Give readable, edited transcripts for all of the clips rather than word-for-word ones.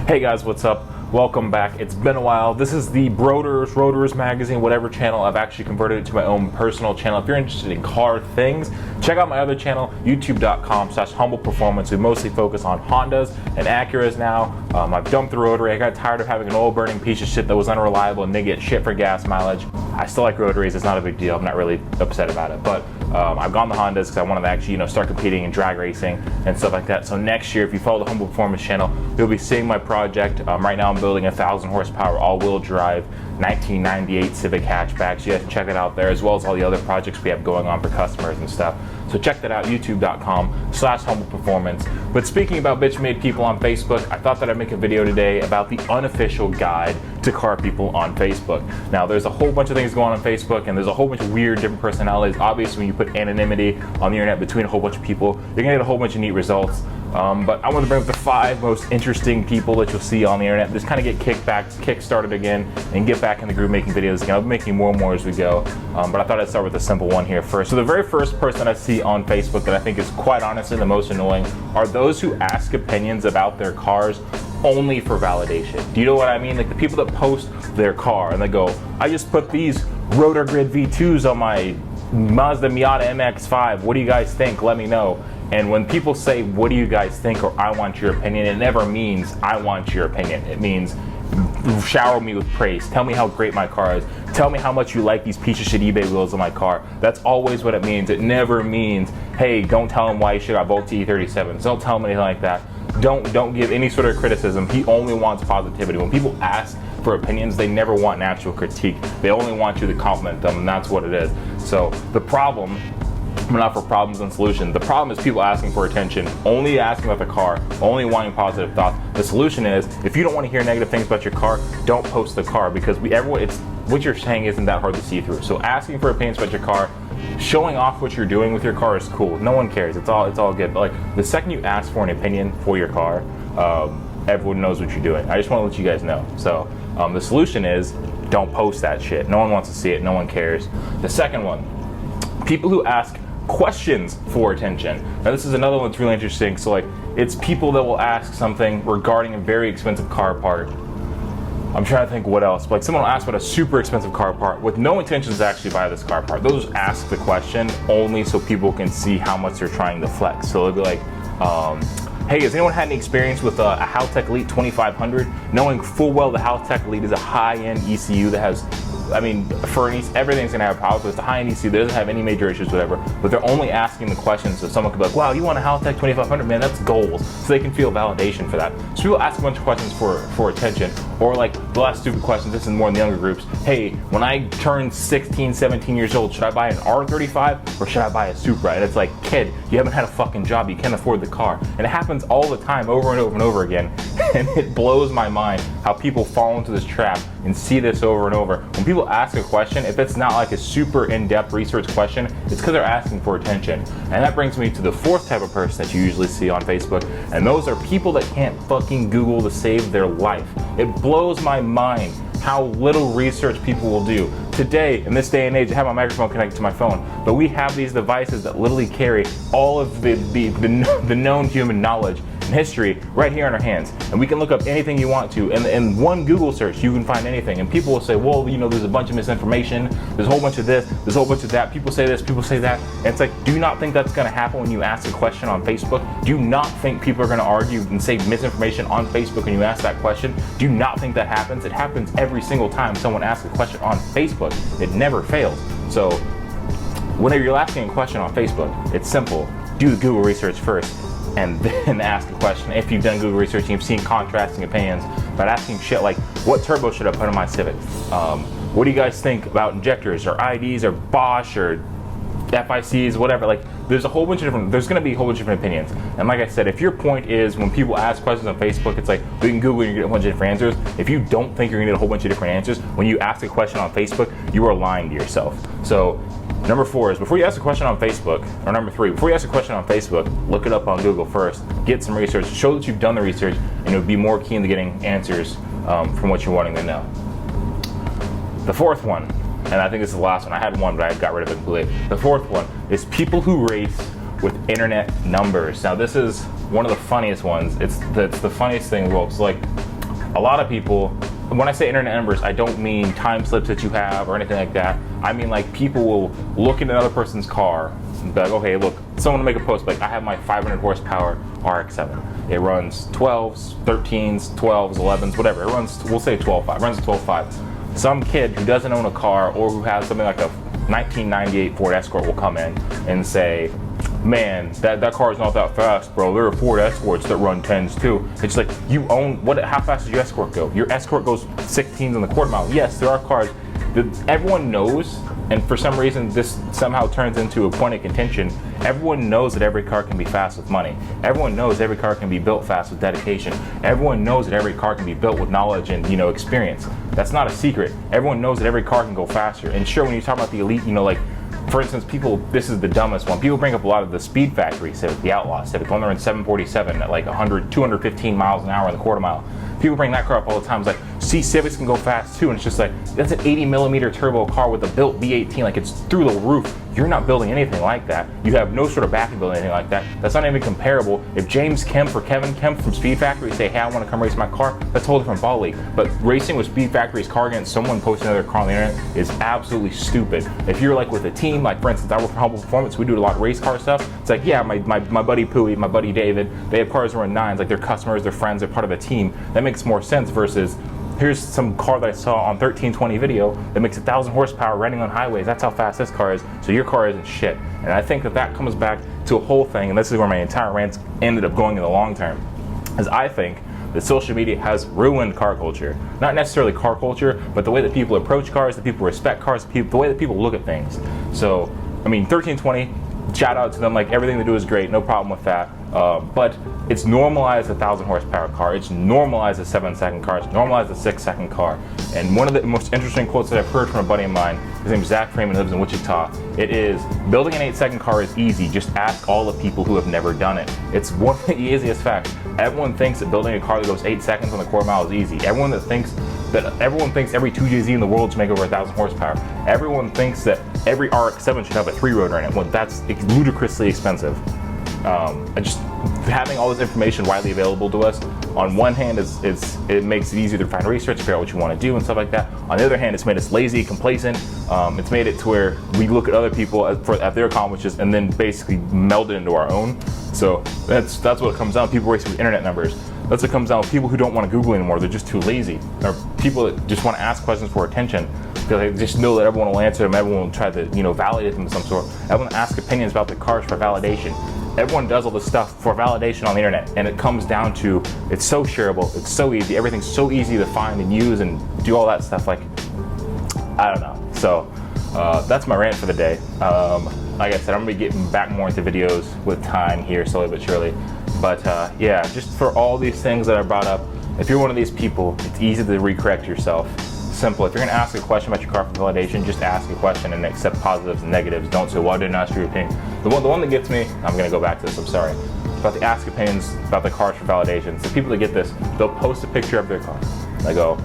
Hey guys, what's up? Welcome back. It's been a while. This is the Rotors Magazine, whatever channel. I've actually converted it to my own personal channel. If you're interested in car things, check out my other channel, youtube.com/humbleperformance. We mostly focus on Hondas and Acuras now. I've dumped the rotary. I got tired of having an oil burning piece of shit that was unreliable and they get shit for gas mileage. I still like rotaries. It's not a big deal. I'm not really upset about it, but I've gone the Hondas because I wanted to actually, start competing in drag racing and stuff like that. So next year, if you follow the Humble Performance channel, you'll be seeing my project. Right now, I'm building a 1,000 horsepower all-wheel drive 1998 Civic hatchback. So you guys can check it out there, as well as all the other projects we have going on for customers and stuff. So check that out, youtube.com/humbleperformance. But speaking about bitch-made people on Facebook, I thought that I'd make a video today about the unofficial guide to car people on Facebook. Now, there's a whole bunch of things going on Facebook, and there's a whole bunch of weird, different personalities. Obviously, when you put anonymity on the internet between a whole bunch of people, you're gonna get a whole bunch of neat results. But I want to bring up the 5 most interesting people that you'll see on the internet. Just kind of get kick-started again, and get back in the groove making videos again. I'll be making more and more as we go. But I thought I'd start with a simple one here first. So the very first person I see on Facebook that I think is quite honestly the most annoying are those who ask opinions about their cars only for validation. Do you know what I mean? Like the people that post their car and they go, I just put these Rotor Grid V2s on my Mazda Miata MX-5. What do you guys think? Let me know. And when people say, what do you guys think, or I want your opinion, it never means I want your opinion. It means shower me with praise. Tell me how great my car is. Tell me how much you like these piece of shit eBay wheels on my car. That's always what it means. It never means, hey, don't tell him why you should have both E37s. Don't tell him anything like that. Don't give any sort of criticism. He only wants positivity. When people ask for opinions, they never want an actual critique. They only want you to compliment them, and that's what it is. So the problem, I'm not for problems and solutions. The problem is people asking for attention, only asking about the car, only wanting positive thoughts. The solution is, if you don't want to hear negative things about your car, don't post the car, because what you're saying isn't that hard to see through. So asking for opinions about your car, showing off what you're doing with your car is cool. No one cares. It's all good. But like the second you ask for an opinion for your car, everyone knows what you're doing. I just want to let you guys know. So the solution is, don't post that shit. No one wants to see it. No one cares. The second one, people who ask questions for attention. Now this is another one that's really interesting. So like, it's people that will ask something regarding a very expensive car part. I'm trying to think what else. Like someone will ask about a super expensive car part with no intentions to actually buy this car part. They'll just ask the question only so people can see how much they're trying to flex. So they'll be like, hey, has anyone had any experience with a Haltech Elite 2500? Knowing full well the Haltech Elite is a high-end ECU that has, everything's gonna have power, but it's a high-end ECU that doesn't have any major issues, whatever. But they're only asking the questions so someone could be like, wow, you want a Haltech 2500? Man, that's goals. So they can feel validation for that. So people ask a bunch of questions for attention, or like they'll ask stupid questions. This is more in the younger groups. Hey, when I turn 16, 17 years old, should I buy an R35 or should I buy a Supra? And it's like, kid, you haven't had a fucking job. You can't afford the car. And it happens all the time, over and over and over again. And it blows my mind how people fall into this trap and see this over and over. When people ask a question, if it's not like a super in-depth research question, it's because they're asking for attention. And that brings me to the 4th type of person that you usually see on Facebook, and those are people that can't fucking Google to save their life. It blows my mind how little research people will do. Today, in this day and age, I have my microphone connected to my phone, but we have these devices that literally carry all of the known human knowledge and history right here in our hands. And we can look up anything you want to. And in one Google search, you can find anything. And people will say, well, there's a bunch of misinformation. There's a whole bunch of this. There's a whole bunch of that. People say this, people say that. And it's like, do you not think that's going to happen when you ask a question on Facebook? Do you not think people are going to argue and say misinformation on Facebook when you ask that question? Do you not think that happens? It happens every single time someone asks a question on Facebook. It never fails. So whenever you're asking a question on Facebook, it's simple. Do the Google research first, and then ask a question. If you've done Google research and you've seen contrasting opinions, but asking shit like, what turbo should I put on my Civic? What do you guys think about injectors, or IDs, or Bosch, or FICs, whatever? Like, there's gonna be a whole bunch of different opinions. And like I said, if your point is when people ask questions on Facebook, it's like, we can Google and you get a bunch of different answers. If you don't think you're gonna get a whole bunch of different answers, when you ask a question on Facebook, you are lying to yourself. So, number 4 is, before you ask a question on Facebook, or number 3, before you ask a question on Facebook, look it up on Google first. Get some research, show that you've done the research, and you'll be more keen to getting answers from what you're wanting to know. The 4th one, and I think this is the last one. I had one, but I got rid of it completely. The 4th one is people who race with internet numbers. Now, this is one of the funniest ones. It's the funniest thing in the world. It's like, a lot of people, when I say internet numbers, I don't mean time slips that you have or anything like that. I mean like people will look at another person's car and be like, okay, look, someone will make a post like, I have my 500 horsepower RX-7. It runs 12s, 13s, 12s, 11s, whatever. It runs, we'll say 12.5, runs a 12.5. Some kid who doesn't own a car or who has something like a 1998 Ford Escort will come in and say, man, that car's not that fast, bro. There are Ford Escorts that run 10s too. It's like, you own, how fast does your Escort go? Your Escort goes 16s in the quarter mile. Yes, there are cars that everyone knows, and for some reason this somehow turns into a point of contention. Everyone knows that every car can be fast with money. Everyone knows every car can be built fast with dedication. Everyone knows that every car can be built with knowledge and, you know, experience. That's not a secret. Everyone knows that every car can go faster. And sure, when you talk about the elite, you know, like, for instance, people, this is the dumbest one. People bring up a lot of the Speed Factory Civic, the Outlaw Civic, when they're in 747 at like 100, 215 miles an hour in the quarter mile. People bring that car up all the time. It's like, see, Civics can go fast too. And it's just like, that's an 80 millimeter turbo car with a built V18, like it's through the roof. You're not building anything like that. You have no sort of backing building anything like that. That's not even comparable. If James Kemp or Kevin Kemp from Speed Factory say, hey, I want to come race my car, that's a whole different ball league. But racing with Speed Factory's car against someone posting another car on the internet is absolutely stupid. If you're like with a team, like for instance, I work for Humble Performance, we do a lot of race car stuff. It's like, yeah, my buddy Pooey, my buddy David, they have cars that run 9s, like they're customers, they're friends, they're part of a team. That makes more sense versus, here's some car that I saw on 1320 video that makes 1,000 horsepower running on highways. That's how fast this car is. So your car isn't shit. And I think that comes back to a whole thing, and this is where my entire rants ended up going in the long term, is I think that social media has ruined car culture. Not necessarily car culture, but the way that people approach cars, the people respect cars, the way that people look at things. So, I mean, 1320, shout out to them, like everything they do is great, no problem with that. But it's normalized a 1,000 horsepower car. It's normalized a 7-second car. It's normalized a 6-second car. And one of the most interesting quotes that I've heard from a buddy of mine, his name's Zach Freeman, lives in Wichita. It is, building an 8-second car is easy. Just ask all the people who have never done it. It's one of the easiest facts. Everyone thinks that building a car that goes 8 seconds on the quarter mile is easy. Everyone thinks every 2JZ in the world should make over 1,000 horsepower. Everyone thinks that every RX-7 should have a 3-rotor in it. Well, that's ludicrously expensive. Just having all this information widely available to us, on one hand, it makes it easier to find research, figure out what you want to do and stuff like that. On the other hand, it's made us lazy, complacent. It's made it to where we look at other people at their accomplishments and then basically meld it into our own. So that's what it comes down to. People race with internet numbers. That's what comes down with people who don't want to Google anymore. They're just too lazy. Or people that just want to ask questions for attention because they just know that everyone will answer them. Everyone will try to, validate them of some sort. Everyone asks opinions about the cars for validation. Everyone does all this stuff for validation on the internet, and it comes down to, it's so shareable, it's so easy, everything's so easy to find and use and do all that stuff. Like, I don't know. So that's my rant for the day. Like I said, I'm gonna be getting back more into videos with time here, slowly but surely. But yeah, just for all these things that I brought up, if you're one of these people, it's easy to recorrect yourself. Simple. If you're gonna ask a question about your car for validation, just ask a question and accept positives and negatives. Don't say, well, I didn't ask your opinion. The one that gets me, I'm gonna go back to this, I'm sorry, about the ask opinions about the cars for validation. So people that get this, they'll post a picture of their car. They go,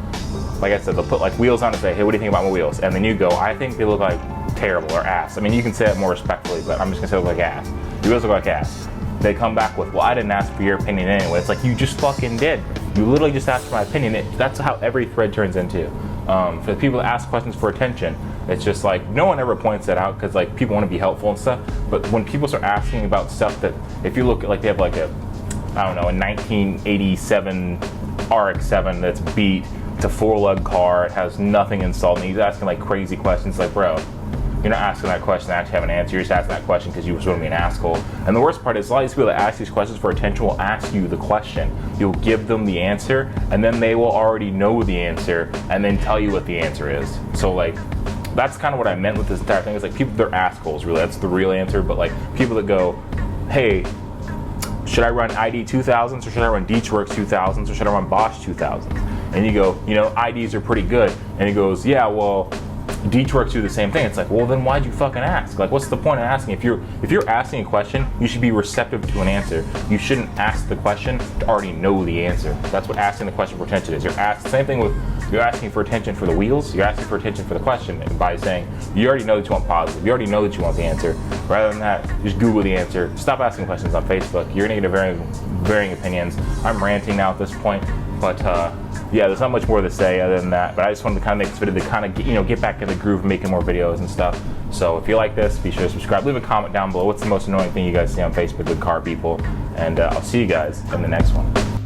like I said, they'll put like wheels on and say, hey, what do you think about my wheels? And then you go, I think they look like terrible or ass. I mean, you can say it more respectfully, but I'm just gonna say they look like ass. Your wheels look like ass. They come back with, well, I didn't ask for your opinion anyway. It's like, you just fucking did. You literally just asked for my opinion. That's how every thread turns into. For the people that ask questions for attention, it's just like, no one ever points that out because like people want to be helpful and stuff. But when people start asking about stuff that, if you look at like, they have like a 1987 RX-7 that's beat, it's a 4-lug car, it has nothing installed, and he's asking like crazy questions. Like, bro, you're not asking that question to actually have an answer. You're just asking that question because you just want to be an asshole. And the worst part is a lot of these people that ask these questions for attention will ask you the question. You'll give them the answer, and then they will already know the answer, and then tell you what the answer is. So like, that's kind of what I meant with this entire thing. It's like people, they're assholes, really. That's the real answer. But like people that go, hey, should I run ID 2000s or should I run Deechworks 2000s or should I run Bosch 2000s? And you go, IDs are pretty good. And he goes, yeah, well, Deechworks do the same thing. It's like, well, then why'd you fucking ask? Like, what's the point of asking? If you're asking a question, you should be receptive to an answer. You shouldn't ask the question to already know the answer. That's what asking the question for attention is. Same thing with, you're asking for attention for the wheels, you're asking for attention for the question by saying, you already know that you want positive, you already know that you want the answer. Rather than that, just Google the answer. Stop asking questions on Facebook. You're gonna get varying opinions. I'm ranting now at this point. But yeah, there's not much more to say other than that. But I just wanted to kind of make this video to kind of get back in the groove of making more videos and stuff. So if you like this, be sure to subscribe. Leave a comment down below. What's the most annoying thing you guys see on Facebook with car people? And I'll see you guys in the next one.